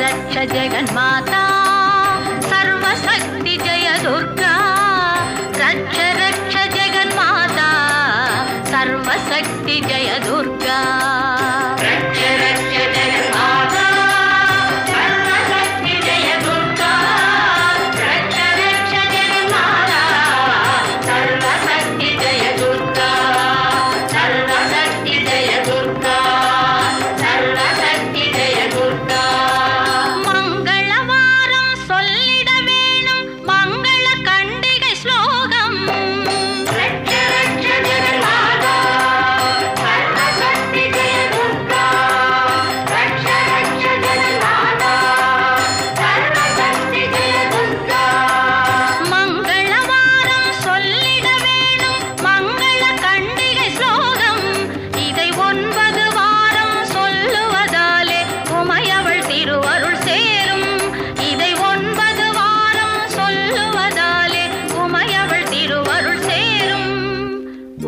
रक्ष जगन्माता सर्वशक्ति जय दुर्गा रक्ष रक्ष जगन्माता सर्वशक्ति जय दुर्गा रक्ष रक्ष जगन्माता सर्वशक्ति जय दुर्गा रक्ष रक्ष जगन्माता सर्वशक्ति जय दुर्गा सर्वशक्ति जय दुर्गा सर्वशक्ति जय दुर्गा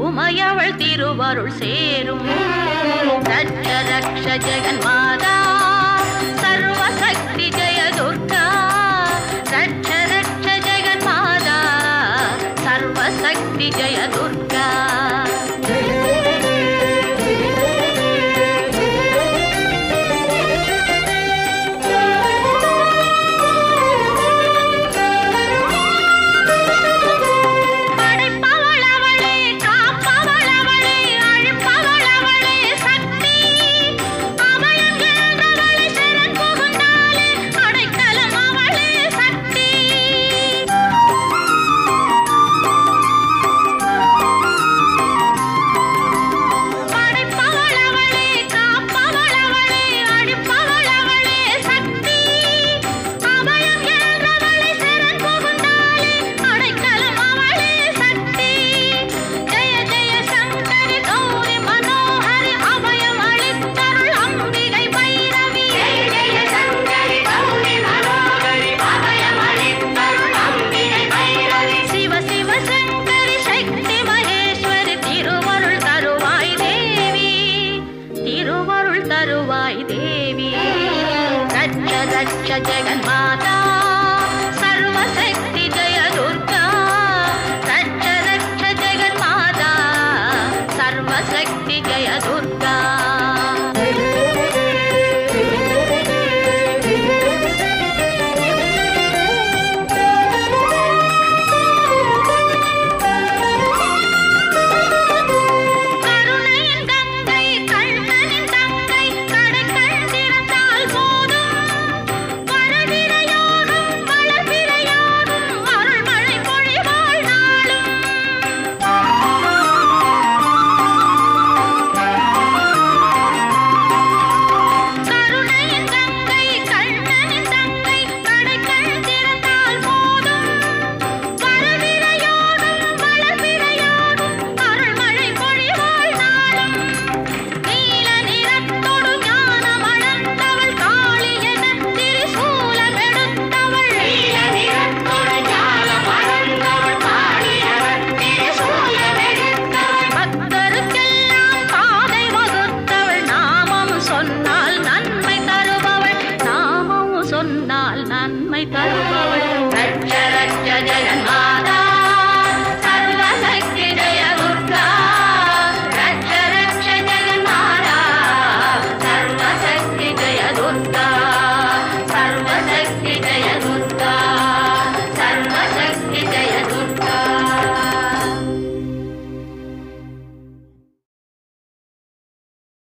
உமையவள் திருவருள் சேரும் ரட்ச ரக்ஷ ஜெகன்மாதா சர்வசக்தி ஜெய துர்கா ரட்ச ரக்ஷ ஜெகன்மாதா சர்வசக்தி ஜெய துர்கா देवी रक्ष रक्ष जगन्माता सर्वशक्ति जय दुर्गा रक्ष रक्ष जगन्माता सर्वशक्ति जय दुर्गा